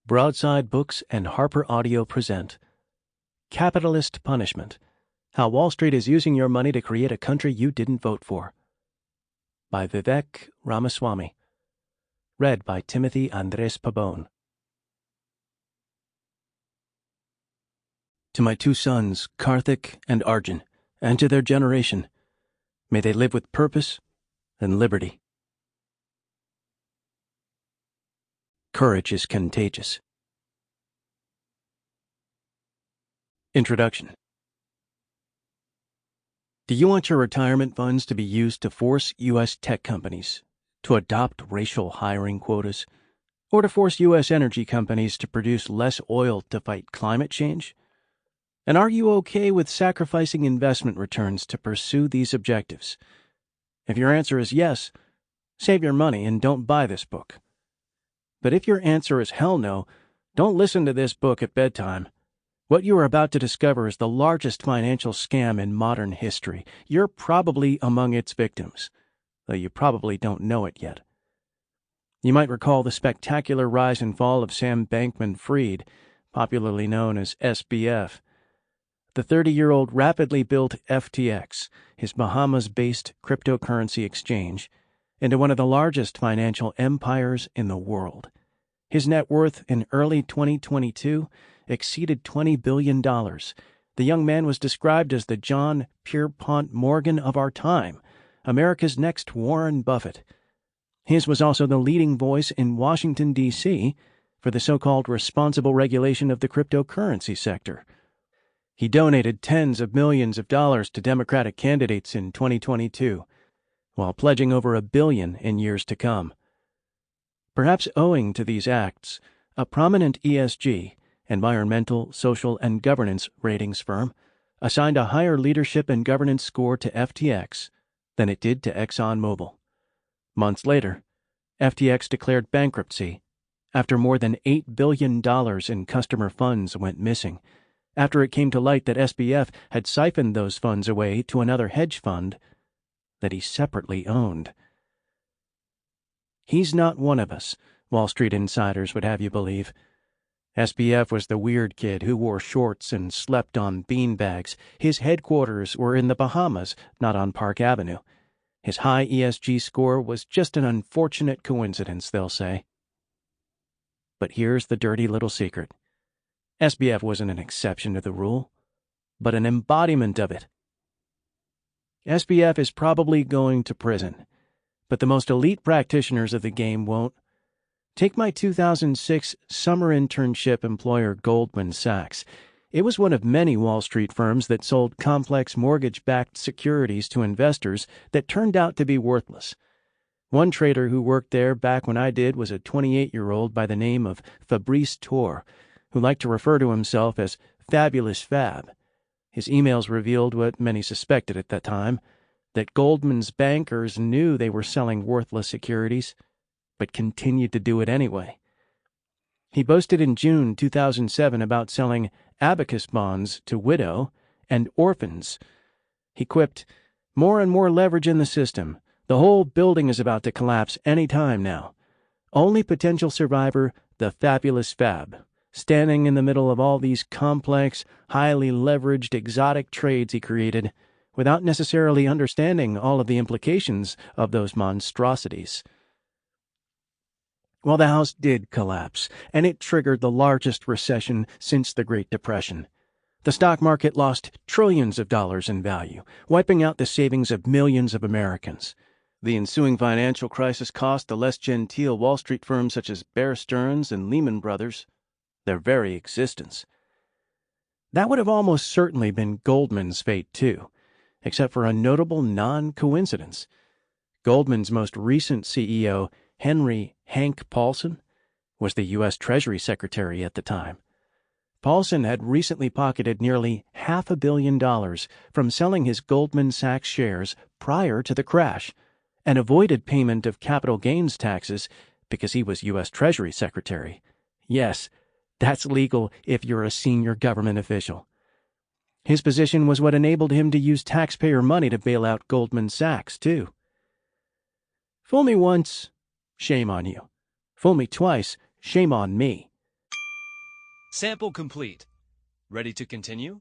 Broadside Books and HarperAudio present Capitalist Punishment: How Wall Street is Using Your Money to Create a Country You Didn't Vote For, by Vivek Ramaswamy. Read by Timothy Andrés Pabon. To my two sons, Karthik and Arjun, and to their generation, may they live with purpose and liberty. Courage is contagious. Introduction. Do you want your retirement funds to be used to force U.S. tech companies to adopt racial hiring quotas, or to force U.S. energy companies to produce less oil to fight climate change? And are you okay with sacrificing investment returns to pursue these objectives? If your answer is yes, save your money and don't buy this book. But if your answer is hell no, don't listen to this book at bedtime. What you are about to discover is the largest financial scam in modern history. You're probably among its victims, though you probably don't know it yet. You might recall the spectacular rise and fall of Sam Bankman-Fried, popularly known as SBF. The 30-year-old rapidly built FTX, his Bahamas-based cryptocurrency exchange, into one of the largest financial empires in the world. His net worth in early 2022 exceeded $20 billion. The young man was described as the John Pierpont Morgan of our time, America's next Warren Buffett. His was also the leading voice in Washington, D.C., for the so-called responsible regulation of the cryptocurrency sector. He donated tens of millions of dollars to Democratic candidates in 2022, while pledging over $1 billion in years to come. Perhaps owing to these acts, a prominent ESG, environmental, social, and governance ratings firm, assigned a higher leadership and governance score to FTX than it did to ExxonMobil. Months later, FTX declared bankruptcy after more than $8 billion in customer funds went missing, after it came to light that SBF had siphoned those funds away to another hedge fund that he separately owned. He's not one of us, Wall Street insiders would have you believe. SBF was the weird kid who wore shorts and slept on beanbags. His headquarters were in the Bahamas, not on Park Avenue. His high ESG score was just an unfortunate coincidence, they'll say. But here's the dirty little secret. SBF wasn't an exception to the rule, but an embodiment of it. SBF is probably going to prison, but the most elite practitioners of the game won't. Take my 2006 summer internship employer Goldman Sachs. It was one of many Wall Street firms that sold complex mortgage-backed securities to investors that turned out to be worthless. One trader who worked there back when I did was a 28-year-old by the name of Fabrice Tor, who liked to refer to himself as Fabulous Fab. His emails revealed what many suspected at that time, that Goldman's bankers knew they were selling worthless securities, but continued to do it anyway. He boasted in June 2007 about selling abacus bonds to widow and orphans. He quipped, "More and more leverage in the system. The whole building is about to collapse any time now. Only potential survivor, the Fabulous Fab, standing in the middle of all these complex, highly leveraged, exotic trades he created, without necessarily understanding all of the implications of those monstrosities." Well, the house did collapse, and it triggered the largest recession since the Great Depression. The stock market lost trillions of dollars in value, wiping out the savings of millions of Americans. The ensuing financial crisis cost the less genteel Wall Street firms such as Bear Stearns and Lehman Brothers their very existence. That would have almost certainly been Goldman's fate, too, except for a notable non-coincidence. Goldman's most recent CEO, Henry Hank Paulson, was the U.S. Treasury Secretary at the time. Paulson had recently pocketed nearly $500 million from selling his Goldman Sachs shares prior to the crash, and avoided payment of capital gains taxes because he was U.S. Treasury Secretary. Yes, that's legal if you're a senior government official. His position was what enabled him to use taxpayer money to bail out Goldman Sachs, too. Fool me once, shame on you. Fool me twice, shame on me. Sample complete. Ready to continue?